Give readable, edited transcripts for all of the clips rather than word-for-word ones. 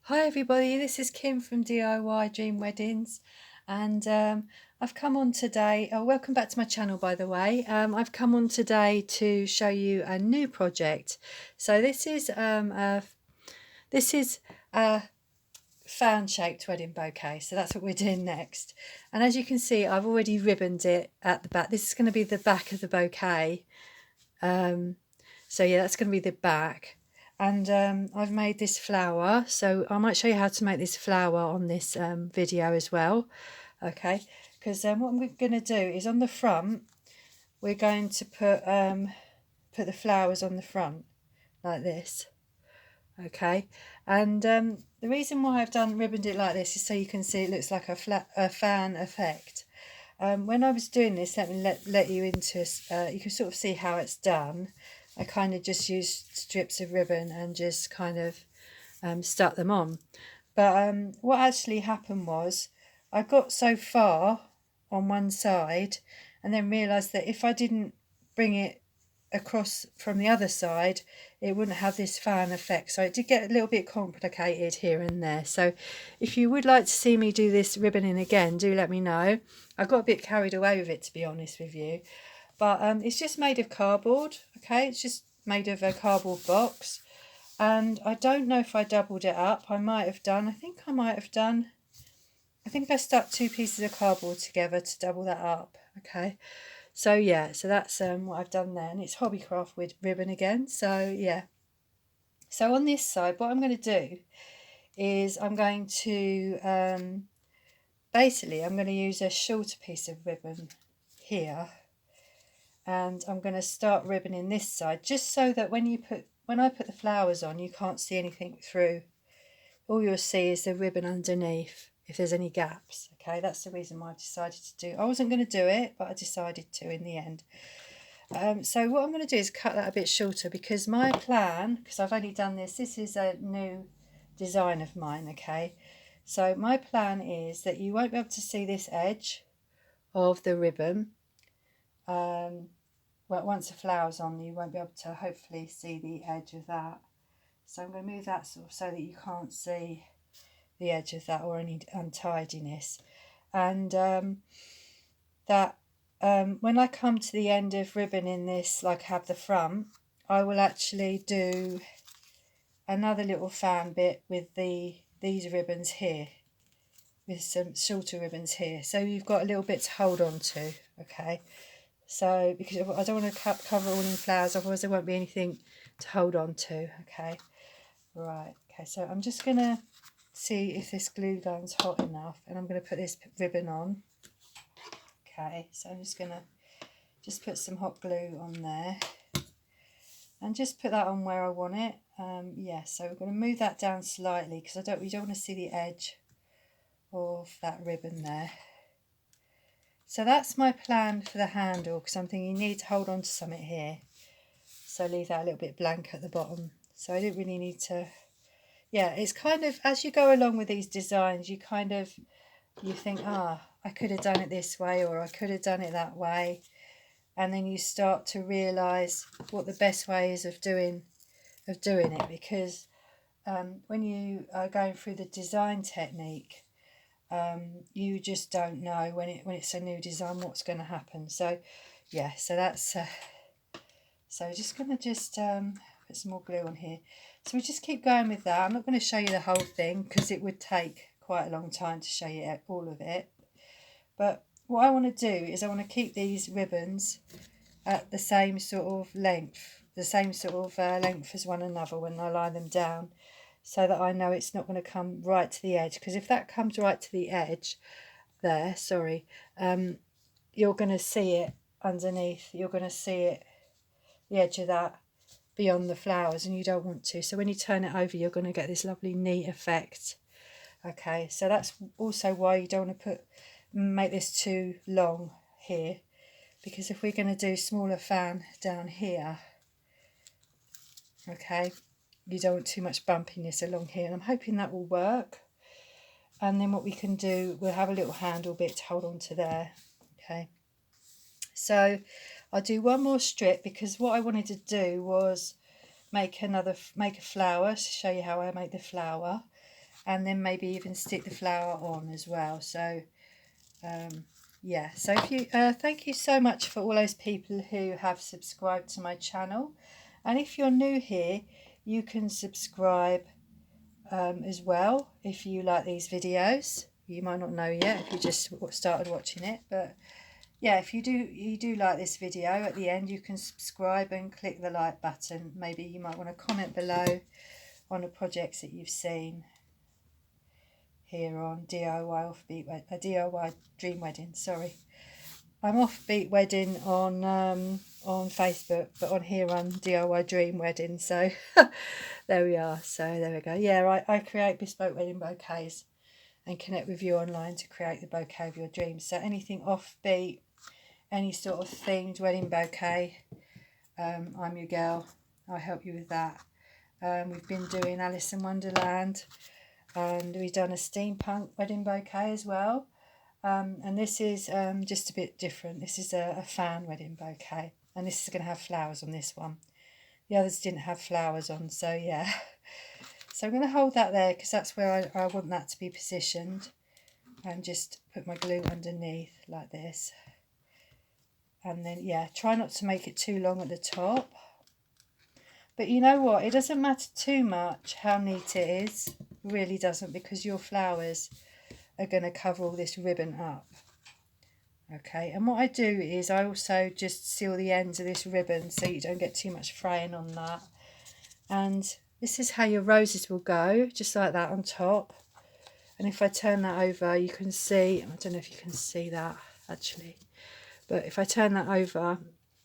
Hi everybody, this is Kim from DIY Dream Weddings, and I've come on today. Welcome back to my channel, by the way. I've come on today to show you a new project. So this is a fan-shaped wedding bouquet. So that's what we're doing next. And as you can see, I've already ribboned it at the back. This is going to be the back of the bouquet. So yeah, that's going to be the back. And I've made this flower, so I might show you how to make this flower on this video as well. Okay, because what we're going to do is on the front, we're going to put the flowers on the front like this. Okay, and the reason why I've ribboned it like this is so you can see it looks like a fan effect. When I was doing this, let me let you into you can sort of see how it's done. I kind of just used strips of ribbon and just kind of stuck them on. But what actually happened was I got so far on one side and then realised that if I didn't bring it across from the other side, it wouldn't have this fan effect. So it did get a little bit complicated here and there. So if you would like to see me do this ribboning again, do let me know. I got a bit carried away with it, to be honest with you. But it's just made of cardboard, okay? It's just made of a cardboard box. And I don't know if I doubled it up. I might have done. I think I might have done. I think I stuck two pieces of cardboard together to double that up, okay? So yeah, so that's what I've done there. And it's Hobbycraft with ribbon again. So yeah. So on this side, what I'm going to do is I'm going to, basically, I'm going to use a shorter piece of ribbon here. And I'm going to start ribboning this side just so that when I put the flowers on, you can't see anything through. All you'll see is the ribbon underneath if there's any gaps. Okay, that's the reason why I decided to do. I wasn't going to do it, but I decided to in the end. So what I'm going to do is cut that a bit shorter because my plan, because I've only done this is a new design of mine, okay? So my plan is that you won't be able to see this edge of the ribbon. Well, once the flower's on, you won't be able to hopefully see the edge of that. So I'm going to move that sort of so that you can't see the edge of that or any untidiness. And when I come to the end of ribboning this, like I have the front, I will actually do another little fan bit with these ribbons here, with some shorter ribbons here. So you've got a little bit to hold on to, okay? So, because I don't want to cover all in flowers, otherwise there won't be anything to hold on to, okay? Right, okay, so I'm just going to see if this glue gun's hot enough, and I'm going to put this ribbon on. Okay, so I'm just going to put some hot glue on there, and just put that on where I want it. Yeah, so we're going to move that down slightly, because we don't want to see the edge of that ribbon there. So that's my plan for the handle, because I'm thinking you need to hold on to something here. So leave that a little bit blank at the bottom. So I didn't really need to, yeah, it's kind of, as you go along with these designs, you think, I could have done it this way, or I could have done it that way. And then you start to realise what the best way is of doing it, because when you are going through the design technique, you just don't know when it's a new design what's going to happen. So yeah, so that's so just going to put some more glue on here. So we just keep going with that. I'm not going to show you the whole thing because it would take quite a long time to show you all of it, but what I want to do is I want to keep these ribbons at the same sort of length, length as one another when I lie them down, so that I know it's not going to come right to the edge, because if that comes right to the edge there, sorry, you're going to see it underneath, you're going to see it, the edge of that beyond the flowers, and you don't want to. So when you turn it over, you're going to get this lovely neat effect. Okay, so that's also why you don't want to make this too long here, because if we're going to do smaller fan down here, okay, you don't want too much bumpiness along here, and I'm hoping that will work. And then what we can do, we'll have a little handle bit to hold on to there. Okay, so I'll do one more strip, because what I wanted to do was make a flower to show you how I make the flower. and then maybe even stick the flower on as well. So yeah, so if you thank you so much for all those people who have subscribed to my channel, and if you're new here, you can subscribe as well if you like these videos. You might not know yet if you just started watching it, but yeah, if you do like this video, at the end you can subscribe and click the like button. Maybe you might want to comment below on the projects that you've seen here on DIY Dream Wedding. Sorry, I'm Offbeat Wedding on Facebook, but on here I'm DIY Dream Wedding. So there we are. So there we go. Yeah, I create bespoke wedding bouquets and connect with you online to create the bouquet of your dreams. So anything offbeat, any sort of themed wedding bouquet, I'm your girl. I'll help you with that. We've been doing Alice in Wonderland, and we've done a steampunk wedding bouquet as well. And this is just a bit different. This is a fan wedding bouquet, and this is going to have flowers on this one. The others didn't have flowers on, so yeah. So I'm going to hold that there because that's where I want that to be positioned, and just put my glue underneath like this. And then, yeah, try not to make it too long at the top. But you know what? It doesn't matter too much how neat it is. It really doesn't, because your flowers are going to cover all this ribbon up. Okay, and what I do is I also just seal the ends of this ribbon so you don't get too much fraying on that. And this is how your roses will go, just like that on top. And if I turn that over, you can see, I don't know if you can see that actually, but if I turn that over,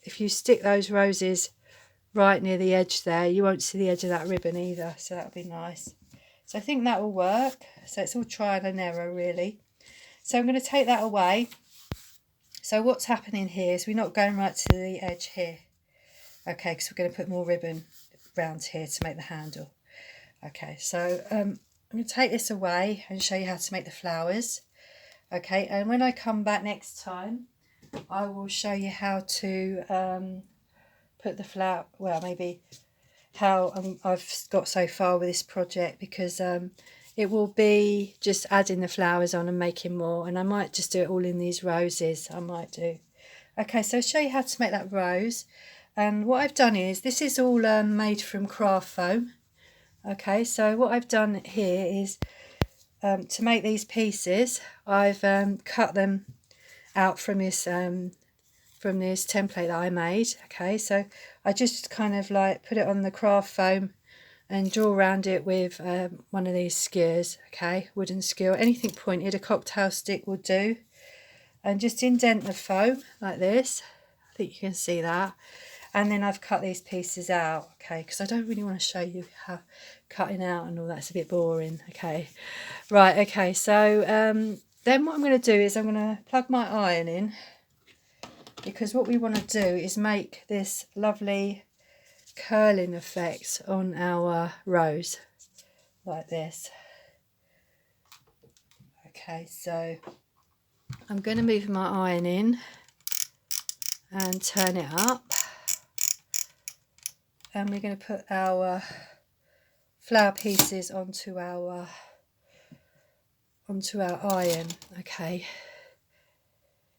if you stick those roses right near the edge there, you won't see the edge of that ribbon either, so that'll be nice. So I think that will work. So it's all trial and error really. So I'm going to take that away. So what's happening here is we're not going right to the edge here. Okay, because we're going to put more ribbon around here to make the handle. Okay, so I'm going to take this away and show you how to make the flowers. Okay, and when I come back next time, I will show you how to put the flower, well, maybe how I've got so far with this project, because it will be just adding the flowers on and making more, and I might just do it all in these roses. I might do. Okay, so I'll show you how to make that rose. And what I've done is, this is all made from craft foam. Okay, so what I've done here is to make these pieces, I've cut them out from this template that I made. Okay, so I just kind of like put it on the craft foam and draw around it with one of these skewers. Okay, wooden skewer, anything pointed, a cocktail stick will do, and just indent the foam like this. I think you can see that. And then I've cut these pieces out, okay, because I don't really want to show you how cutting out and all that's a bit boring. Okay, right, okay, so then what I'm going to do is I'm going to plug my iron in, because what we want to do is make this lovely curling effect on our rose like this. Okay, so I'm going to move my iron in and turn it up, and we're going to put our flower pieces onto our iron, okay,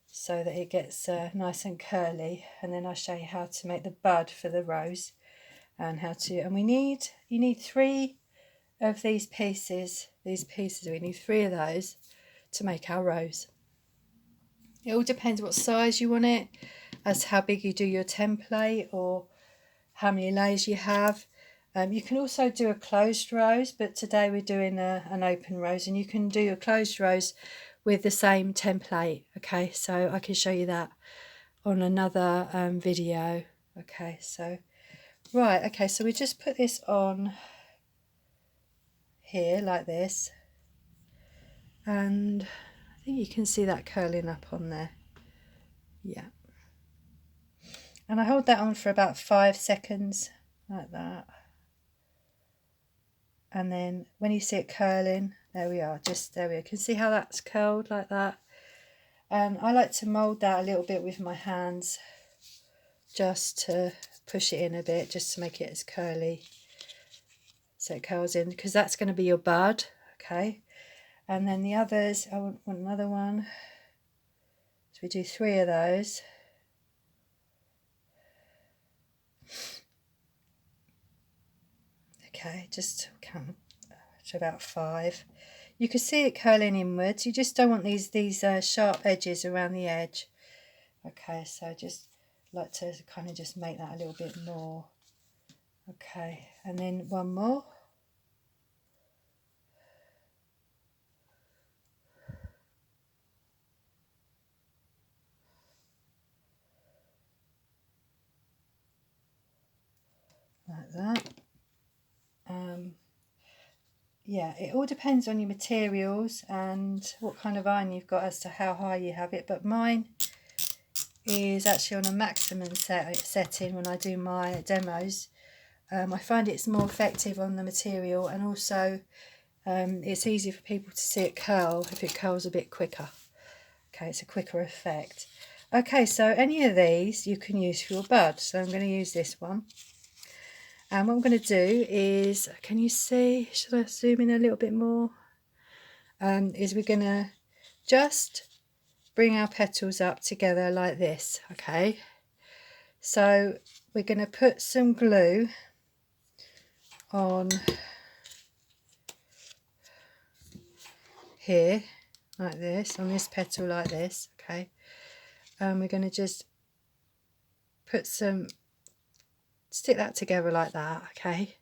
so that it gets nice and curly. And then I'll show you how to make the bud for the rose, and and you need 3 of these pieces, we need 3 of those to make our rose. It all depends what size you want it, as to how big you do your template or how many layers you have. You can also do a closed rose, but today we're doing an open rose, and you can do a closed rose with the same template. Okay, so I can show you that on another video. Okay, so right, okay, so we just put this on here like this, and I think you can see that curling up on there. Yeah, and I hold that on for about 5 seconds like that, and then when you see it curling, there we are, just there we are. You can see how that's curled like that. And I like to mould that a little bit with my hands, just to push it in a bit, just to make it as curly, so it curls in, because that's going to be your bud. okay? And then the others, I want another one. So we do 3 of those. Okay, just count to about 5. You can see it curling inwards. You just don't want these sharp edges around the edge. Okay, so just like to kind of just make that a little bit more. Okay, and then one more. Like that. Yeah, it all depends on your materials and what kind of iron you've got as to how high you have it, but mine is actually on a maximum setting when I do my demos. I find it's more effective on the material, and also it's easier for people to see it curl if it curls a bit quicker. Okay, it's a quicker effect. Okay, so any of these you can use for your bud. So I'm going to use this one. And what I'm going to do is, can you see, should I zoom in a little bit more? Is we're going to just bring our petals up together like this, okay? So we're going to put some glue on here, like this, on this petal like this, okay? And we're going to just stick that together like that, okay?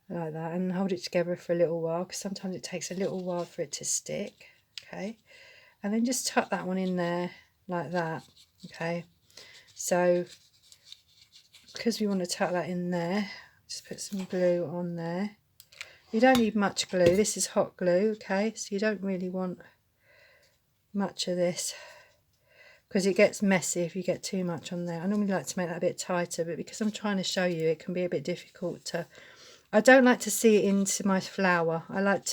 Like that, and hold it together for a little while, because sometimes it takes a little while for it to stick, okay? And then just tuck that one in there like that, okay? So because we want to tuck that in there, just put some glue on there. You don't need much glue, this is hot glue, okay? So you don't really want much of this, because it gets messy if you get too much on there. I normally like to make that a bit tighter, but because I'm trying to show you, it can be a bit difficult to... I don't like to see it into my flower. I like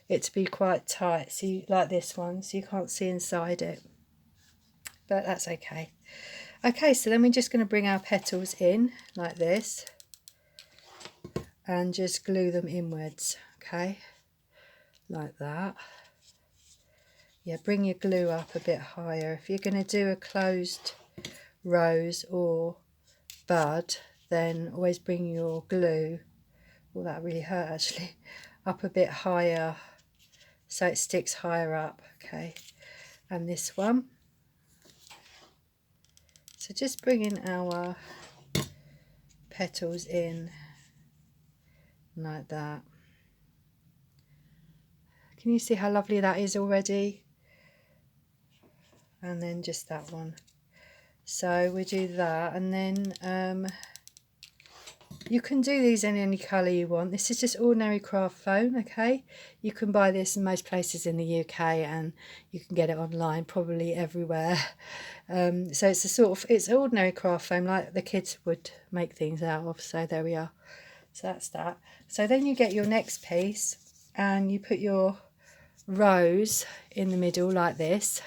it to be quite tight, so like this one, so you can't see inside it. But that's okay. Okay, so then we're just going to bring our petals in like this and just glue them inwards, okay? Like that. Yeah, bring your glue up a bit higher. If you're going to do a closed rose or bud, then always bring your glue, well, that really hurt actually, up a bit higher so it sticks higher up, okay? And this one. So just bringing our petals in like that. Can you see how lovely that is already? And then just that one. So we do that, and then you can do these in any colour you want. This is just ordinary craft foam, okay? You can buy this in most places in the UK, and you can get it online probably everywhere. So it's ordinary craft foam like the kids would make things out of. So there we are. So that's that. So then you get your next piece and you put your rose in the middle like this,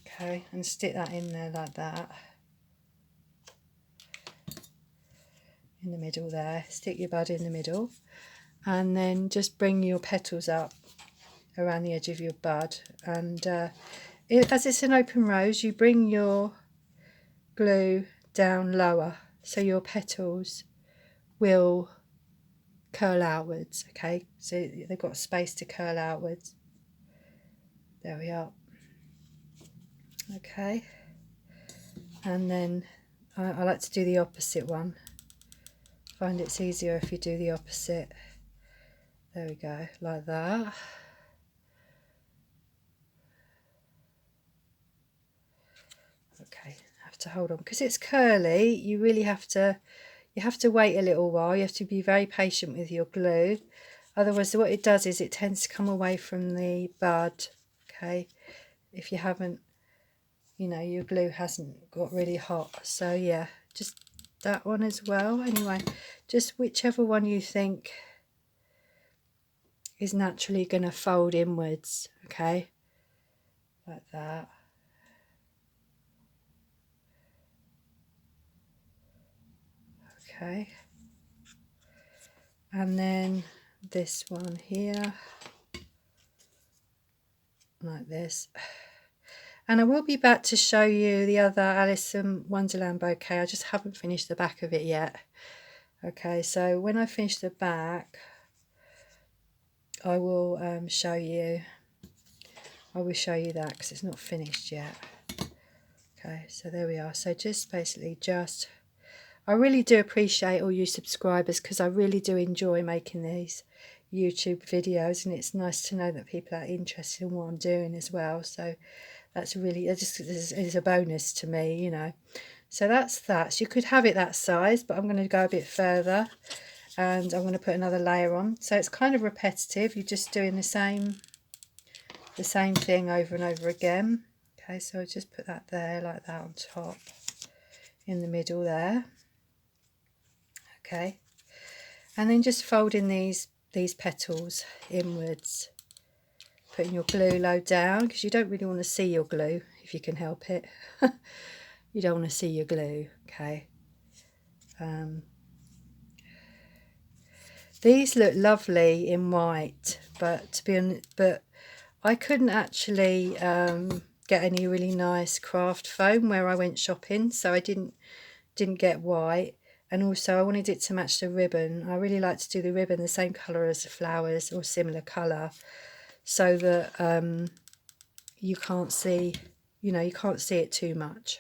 okay, and stick that in there like that. In the middle there, stick your bud in the middle, and then just bring your petals up around the edge of your bud, and as it's an open rose, you bring your glue down lower so your petals will curl outwards, okay? So they've got space to curl outwards. There we are. Okay, and then I like to do the opposite one. Find it's easier if you do the opposite. There we go, like that. Okay, I have to hold on because it's curly. You really have to wait a little while. You have to be very patient with your glue. Otherwise, what it does is it tends to come away from the bud. Okay, if you haven't, your glue hasn't got really hot. So yeah, just that one as well. Anyway, just whichever one you think is naturally going to fold inwards, okay, like that. Okay, and then this one here like this. And I will be back to show you the other Alice in Wonderland bouquet. I just haven't finished the back of it yet. Okay, so when I finish the back, I will show you. I will show you that because it's not finished yet. Okay, so there we are. So just basically I really do appreciate all you subscribers because I really do enjoy making these YouTube videos, and it's nice to know that people are interested in what I'm doing as well. So that's really, it just is a bonus to me, you know. So that's that. So you could have it that size, but I'm going to go a bit further and I'm going to put another layer on. So it's kind of repetitive. You're just doing the same thing over and over again. Okay, so I'll just put that there like that on top, in the middle there. Okay, and then just folding these petals inwards, putting your glue low down because you don't really want to see your glue if you can help it. You don't want to see your glue. Okay. These look lovely in white, but to be honest, I couldn't actually get any really nice craft foam where I went shopping, so I didn't get white. And also I wanted it to match the ribbon. I really like to do the ribbon the same colour as the flowers or similar colour, so that you can't see, you know, you can't see it too much.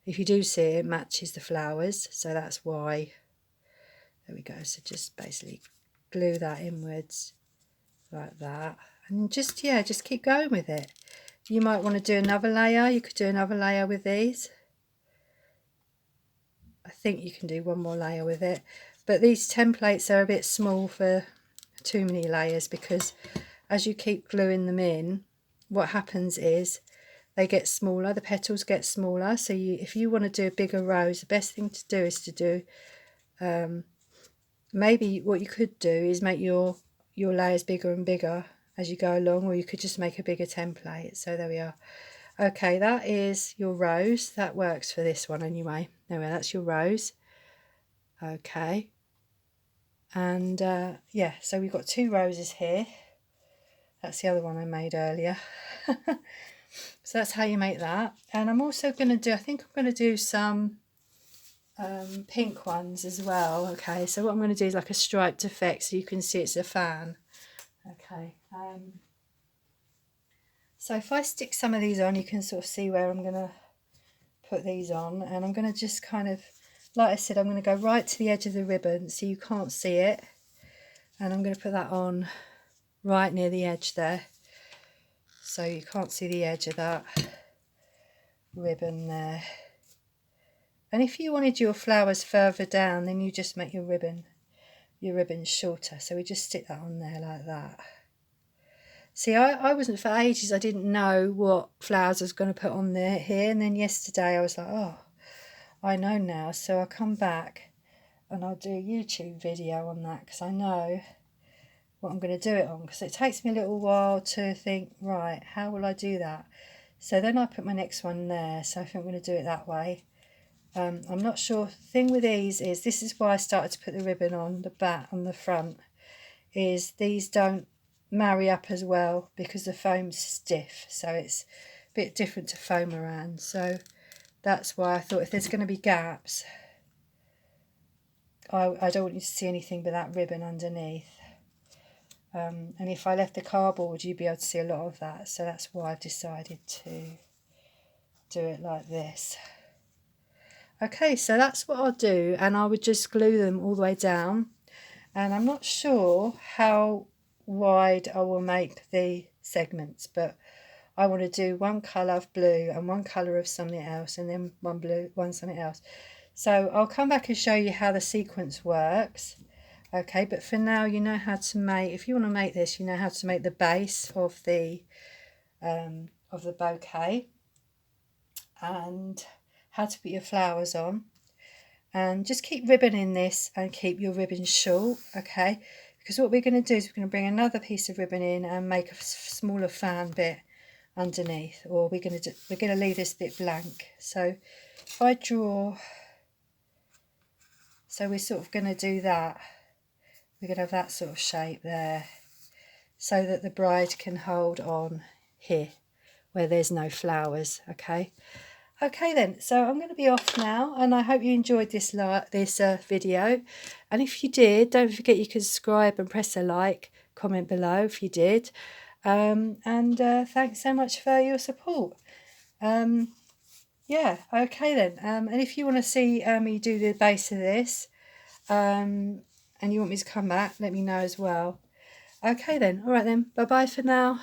If you do see it, it matches the flowers, so that's why. There we go. So just basically glue that inwards like that, and just, yeah, just keep going with it. You might want to do another layer. You could do another layer with these. I think you can do one more layer with it, but these templates are a bit small for too many layers, because as you keep gluing them in, what happens is they get smaller, the petals get smaller. So if you want to do a bigger rose, the best thing to do is to do maybe what you could do is make your layers bigger and bigger as you go along, or you could just make a bigger template. So there we are. Okay, that is your rose. That works for this one anyway. Anyway, that's your rose. Okay, and yeah, so we've got 2 roses here. That's the other one I made earlier. So that's how you make that. And I'm also going to do, I think I'm going to do some pink ones as well. Okay, so what I'm going to do is like a striped effect, so you can see it's a fan. Okay, so if I stick some of these on, you can sort of see where I'm going to put these on, and I'm going to just kind of, like I said, I'm going to go right to the edge of the ribbon so you can't see it, and I'm going to put that on right near the edge there so you can't see the edge of that ribbon there. And if you wanted your flowers further down, then you just make your ribbon shorter. So we just stick that on there like that. See, I wasn't, for ages I didn't know what flowers I was going to put on there here, and then yesterday I was like, oh, I know now. So I'll come back and I'll do a YouTube video on that, because I know what I'm going to do it on, because it takes me a little while to think, right, how will I do that? So then I put my next one there, so I think I'm going to do it that way. I'm not sure. The thing with these is, this is why I started to put the ribbon on the back, on the front, is these don't marry up as well because the foam's stiff, so it's a bit different to foam around. So that's why I thought if there's going to be gaps, I don't want you to see anything but that ribbon underneath. And if I left the cardboard, you'd be able to see a lot of that. So that's why I've decided to do it like this. Okay, so that's what I'll do, and I would just glue them all the way down. And I'm not sure how wide I will make the segments, but I want to do one colour of blue and one colour of something else, and then one blue, one something else. So I'll come back and show you how the sequence works. Okay, but for now, you know how to make, if you want to make this, you know how to make the base of the bouquet, and how to put your flowers on. And just keep ribboning this and keep your ribbon short, okay? Because what we're going to do is we're going to bring another piece of ribbon in and make a smaller fan bit underneath, or we're going to leave this bit blank. So if I draw, so we're sort of going to do that, we're going to have that sort of shape there, so that the bride can hold on here where there's no flowers. Okay then, so I'm going to be off now, and I hope you enjoyed this video, and if you did, don't forget you can subscribe and press a like, comment below if you did, and thanks so much for your support. Yeah, okay then, and if you want to see me do the base of this, and you want me to come back, let me know as well. Okay then, all right then, bye bye for now.